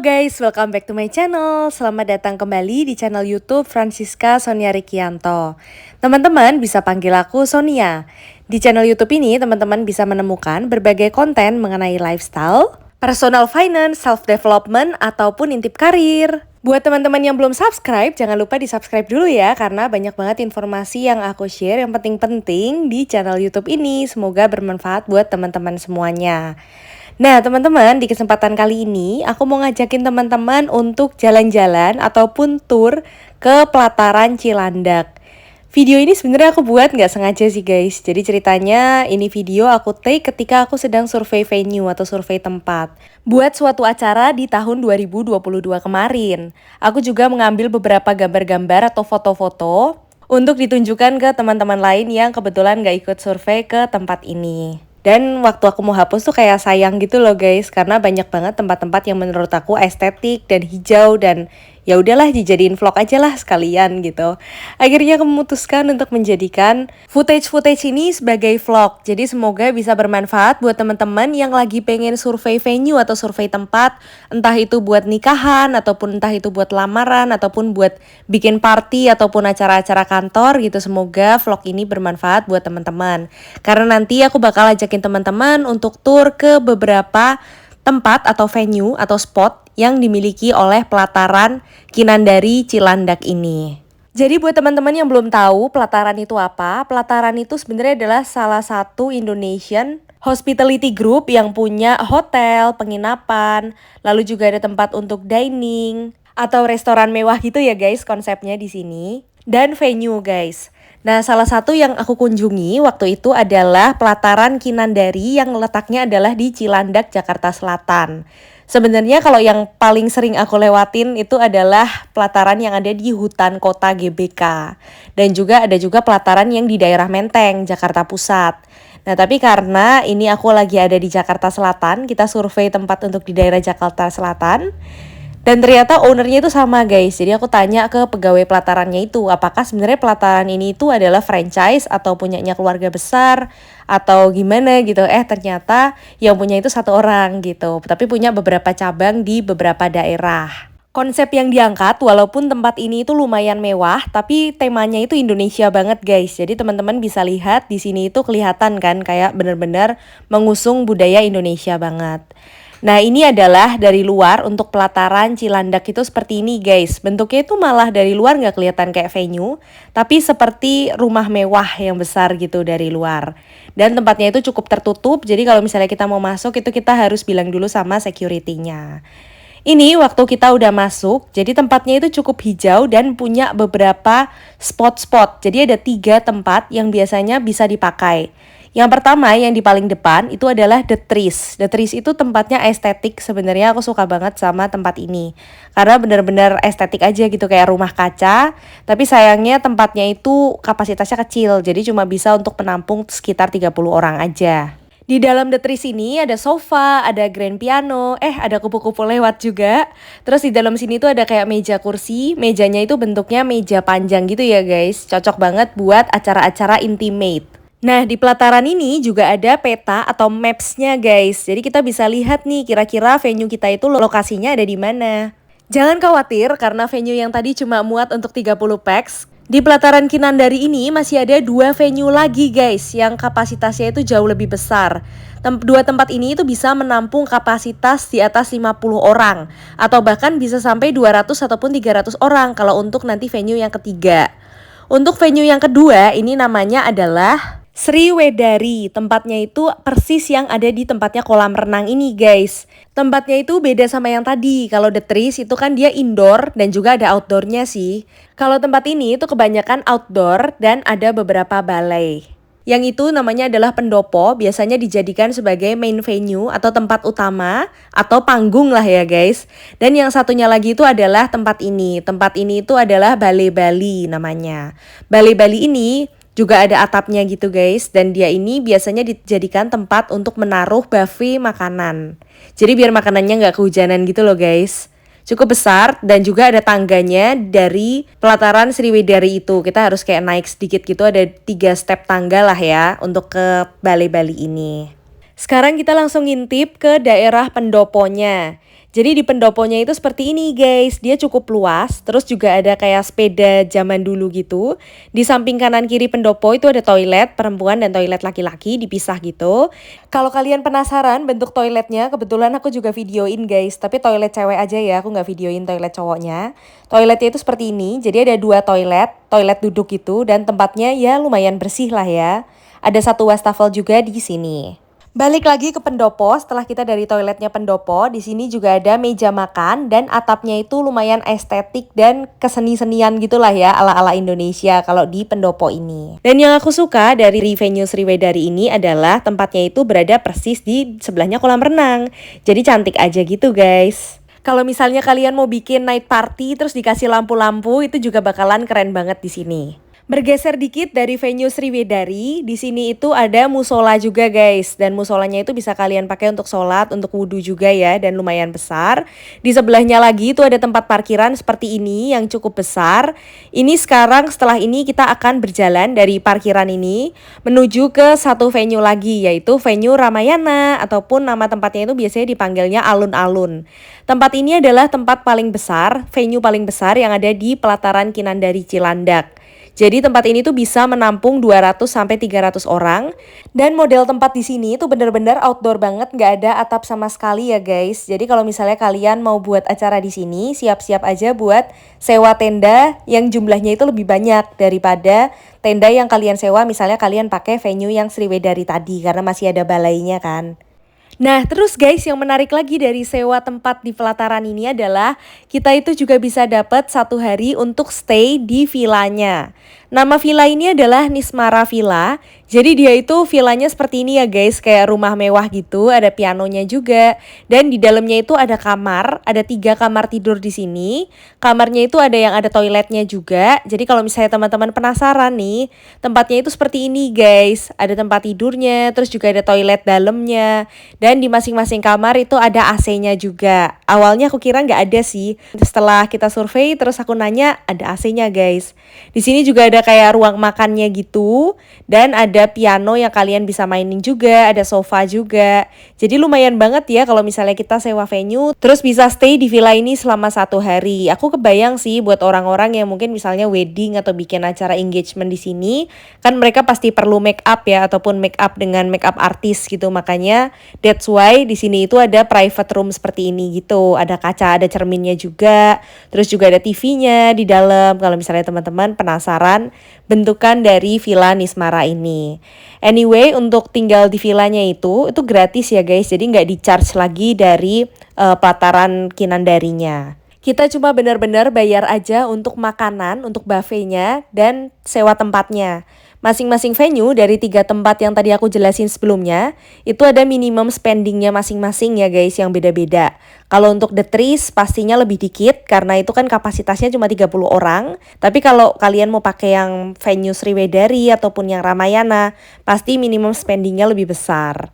Guys, welcome back to my channel. Selamat datang kembali di channel YouTube Francisca Sonia Rikianto. Teman-teman bisa panggil aku Sonia. Di channel YouTube ini teman-teman bisa menemukan berbagai konten mengenai lifestyle, personal finance, self-development, ataupun intip karir. Buat teman-teman yang belum subscribe, jangan lupa di-subscribe dulu ya, karena banyak banget informasi yang aku share yang penting-penting di channel YouTube ini. Semoga bermanfaat buat teman-teman semuanya. Nah teman-teman, di kesempatan kali ini aku mau ngajakin teman-teman untuk jalan-jalan ataupun tour ke pelataran Cilandak. Video ini sebenarnya aku buat nggak sengaja sih guys. Jadi ceritanya ini video aku take ketika aku sedang survei venue atau survei tempat buat suatu acara di tahun 2022 kemarin. Aku juga mengambil beberapa gambar-gambar atau foto-foto untuk ditunjukkan ke teman-teman lain yang kebetulan nggak ikut survei ke tempat ini. Dan waktu aku mau hapus tuh kayak sayang gitu loh guys, karena banyak banget tempat-tempat yang menurut aku estetik dan hijau dan ya udahlah dijadiin vlog aja lah sekalian gitu. Akhirnya aku memutuskan untuk menjadikan footage ini sebagai vlog. Jadi semoga bisa bermanfaat buat teman-teman yang lagi pengen survei venue atau survei tempat, entah itu buat nikahan ataupun entah itu buat lamaran ataupun buat bikin party ataupun acara-acara kantor gitu. Semoga vlog ini bermanfaat buat teman-teman. Karena nanti aku bakal ajakin teman-teman untuk tour ke beberapa tempat atau venue atau spot yang dimiliki oleh pelataran Kinandari Cilandak ini. Jadi buat teman-teman yang belum tahu pelataran itu apa, pelataran itu sebenarnya adalah salah satu Indonesian hospitality group yang punya hotel, penginapan, lalu juga ada tempat untuk dining atau restoran mewah gitu ya guys konsepnya di sini. Dan venue guys. Nah, salah satu yang aku kunjungi waktu itu adalah pelataran Kinandari yang letaknya adalah di Cilandak, Jakarta Selatan. Sebenarnya kalau yang paling sering aku lewatin itu adalah pelataran yang ada di hutan kota GBK. Dan juga ada juga pelataran yang di daerah Menteng, Jakarta Pusat. Nah, tapi karena ini aku lagi ada di Jakarta Selatan, kita survei tempat untuk di daerah Jakarta Selatan. Dan ternyata ownernya itu sama guys. Jadi aku tanya ke pegawai pelatarannya itu, apakah sebenarnya pelataran ini itu adalah franchise atau punyanya keluarga besar atau gimana gitu. Ternyata yang punya itu satu orang gitu. Tapi punya beberapa cabang di beberapa daerah. Konsep yang diangkat walaupun tempat ini itu lumayan mewah, tapi temanya itu Indonesia banget guys. Jadi teman-teman bisa lihat di sini itu kelihatan kan kayak benar-benar mengusung budaya Indonesia banget. Nah ini adalah dari luar untuk pelataran Cilandak itu seperti ini guys. Bentuknya itu malah dari luar nggak kelihatan kayak venue, tapi seperti rumah mewah yang besar gitu dari luar. Dan tempatnya itu cukup tertutup, jadi kalau misalnya kita mau masuk itu kita harus bilang dulu sama security-nya. Ini waktu kita udah masuk, jadi tempatnya itu cukup hijau dan punya beberapa spot-spot. Jadi ada 3 tempat yang biasanya bisa dipakai. Yang pertama yang di paling depan itu adalah The Trees. The Trees itu tempatnya estetik, sebenarnya aku suka banget sama tempat ini. Karena benar-benar estetik aja gitu kayak rumah kaca, tapi sayangnya tempatnya itu kapasitasnya kecil, jadi cuma bisa untuk penampung sekitar 30 orang aja. Di dalam The Trees ini ada sofa, ada grand piano, ada kupu-kupu lewat juga. Terus di dalam sini tuh ada kayak meja kursi, mejanya itu bentuknya meja panjang gitu ya guys. Cocok banget buat acara-acara intimate. Nah di pelataran ini juga ada peta atau maps-nya guys. Jadi kita bisa lihat nih kira-kira venue kita itu lokasinya ada di mana. Jangan khawatir karena venue yang tadi cuma muat untuk 30 pax. Di pelataran Kinandari ini masih ada 2 venue lagi guys yang kapasitasnya itu jauh lebih besar. Dua tempat ini itu bisa menampung kapasitas di atas 50 orang atau bahkan bisa sampai 200 ataupun 300 orang kalau untuk nanti venue yang ketiga. Untuk venue yang kedua ini namanya adalah Sriwedari. Tempatnya itu persis yang ada di tempatnya kolam renang ini guys. Tempatnya itu beda sama yang tadi. Kalau The Trees itu kan dia indoor dan juga ada outdoornya sih. Kalau tempat ini itu kebanyakan outdoor dan ada beberapa balai. Yang itu namanya adalah pendopo, biasanya dijadikan sebagai main venue atau tempat utama atau panggung lah ya guys. Dan yang satunya lagi itu adalah tempat ini. Tempat ini itu adalah Balai Bali namanya. Balai Bali ini juga ada atapnya gitu guys, dan dia ini biasanya dijadikan tempat untuk menaruh buffet makanan. Jadi biar makanannya nggak kehujanan gitu loh guys. Cukup besar dan juga ada tangganya dari pelataran Sriwedari itu. Kita harus kayak naik sedikit gitu, ada 3 step tangga lah ya untuk ke Balai Bali ini. Sekarang kita langsung ngintip ke daerah pendoponya. Jadi di pendoponya itu seperti ini guys, dia cukup luas, terus juga ada kayak sepeda zaman dulu gitu. Di samping kanan kiri pendopo itu ada toilet perempuan dan toilet laki-laki dipisah gitu. Kalau kalian penasaran bentuk toiletnya, kebetulan aku juga videoin guys, tapi toilet cewek aja ya, aku nggak videoin toilet cowoknya. Toiletnya itu seperti ini, jadi ada 2 toilet, toilet duduk gitu, dan tempatnya ya lumayan bersih lah ya. Ada 1 wastafel juga di sini. Balik lagi ke pendopo, setelah kita dari toiletnya pendopo, di sini juga ada meja makan dan atapnya itu lumayan estetik dan keseni-senian gitulah ya ala-ala Indonesia kalau di pendopo ini. Dan yang aku suka dari venue Sriwedari ini adalah tempatnya itu berada persis di sebelahnya kolam renang. Jadi cantik aja gitu guys. Kalau misalnya kalian mau bikin night party terus dikasih lampu-lampu itu juga bakalan keren banget di sini. Bergeser dikit dari venue Sriwedari, di sini itu ada musola juga guys. Dan musolanya itu bisa kalian pakai untuk sholat, untuk wudhu juga ya, dan lumayan besar. Di sebelahnya lagi itu ada tempat parkiran seperti ini yang cukup besar. Ini sekarang setelah ini kita akan berjalan dari parkiran ini menuju ke satu venue lagi, yaitu venue Ramayana, ataupun nama tempatnya itu biasanya dipanggilnya alun-alun. Tempat ini adalah tempat paling besar, venue paling besar yang ada di pelataran Kinandari Cilandak. Jadi tempat ini tuh bisa menampung 200 sampai 300 orang dan model tempat di sini tuh bener-bener outdoor banget, nggak ada atap sama sekali ya guys. Jadi kalau misalnya kalian mau buat acara di sini, siap-siap aja buat sewa tenda yang jumlahnya itu lebih banyak daripada tenda yang kalian sewa misalnya kalian pakai venue yang Sriwedari tadi karena masih ada balainya kan. Nah, terus guys, yang menarik lagi dari sewa tempat di pelataran ini adalah kita itu juga bisa dapat 1 hari untuk stay di villanya. Nama villa ini adalah Nismara Villa. Jadi dia itu villanya seperti ini ya guys, kayak rumah mewah gitu, ada pianonya juga. Dan di dalamnya itu ada kamar, ada 3 kamar tidur di sini. Kamarnya itu ada yang ada toiletnya juga. Jadi kalau misalnya teman-teman penasaran nih, tempatnya itu seperti ini guys. Ada tempat tidurnya, terus juga ada toilet dalamnya. Dan di masing-masing kamar itu ada AC-nya juga. Awalnya aku kira nggak ada sih. Setelah kita survei terus aku nanya ada AC-nya guys. Di sini juga ada kayak ruang makannya gitu. Dan ada piano yang kalian bisa mainin juga. Ada sofa juga. Jadi lumayan banget ya kalau misalnya kita sewa venue. Terus bisa stay di villa ini selama 1 hari. Aku kebayang sih buat orang-orang yang mungkin misalnya wedding atau bikin acara engagement di sini. Kan mereka pasti perlu make up ya. Ataupun make up dengan make up artis gitu. Makanya that's why di sini itu ada private room seperti ini gitu. Ada kaca, ada cerminnya juga. Terus juga ada TV-nya di dalam. Kalau misalnya teman-teman penasaran bentukan dari Villa Nismara ini. Anyway, untuk tinggal di villanya itu gratis ya guys. Jadi nggak di-charge lagi dari pelataran Kinandarinya. Kita cuma benar-benar bayar aja untuk makanan, untuk buffetnya, dan sewa tempatnya. Masing-masing venue dari 3 tempat yang tadi aku jelasin sebelumnya, itu ada minimum spendingnya masing-masing ya guys yang beda-beda. Kalau untuk The Trees pastinya lebih dikit karena itu kan kapasitasnya cuma 30 orang. Tapi kalau kalian mau pakai yang venue Sriwedari ataupun yang Ramayana, pasti minimum spendingnya lebih besar.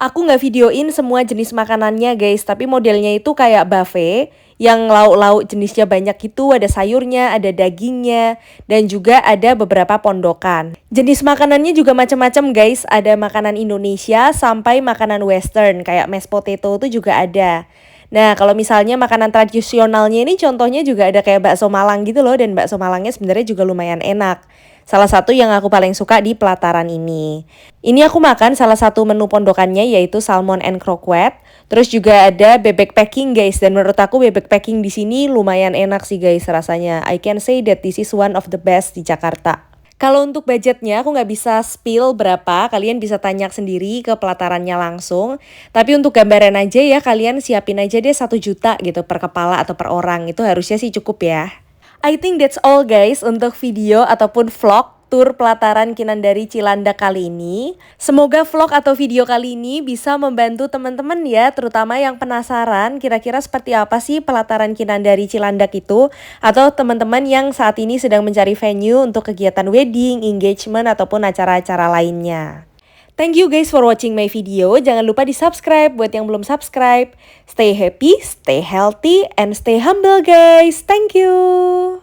Aku nggak videoin semua jenis makanannya guys, tapi modelnya itu kayak buffet yang lauk-lauk jenisnya banyak gitu, ada sayurnya, ada dagingnya, dan juga ada beberapa pondokan. Jenis makanannya juga macam-macam guys, ada makanan Indonesia sampai makanan western, kayak mashed potato itu juga ada. Nah, kalau misalnya makanan tradisionalnya ini contohnya juga ada kayak bakso Malang gitu loh, dan bakso Malangnya sebenarnya juga lumayan enak. Salah satu yang aku paling suka di pelataran ini. Ini aku makan salah satu menu pondokannya yaitu salmon and croquette. Terus juga ada bebek packing guys, dan menurut aku bebek packing di sini lumayan enak sih guys rasanya. I can say that this is one of the best di Jakarta. Kalau untuk budgetnya aku nggak bisa spill berapa, kalian bisa tanya sendiri ke pelatarannya langsung. Tapi untuk gambaran aja ya, kalian siapin aja deh 1 juta gitu per kepala atau per orang, itu harusnya sih cukup ya. I think that's all guys untuk video ataupun vlog tur pelataran Kinandari Cilandak kali ini. Semoga vlog atau video kali ini bisa membantu teman-teman ya, terutama yang penasaran kira-kira seperti apa sih pelataran Kinandari Cilandak itu, atau teman-teman yang saat ini sedang mencari venue untuk kegiatan wedding, engagement, ataupun acara-acara lainnya. Thank you guys for watching my video. Jangan lupa di subscribe buat yang belum subscribe. Stay happy, stay healthy, and stay humble guys. Thank you.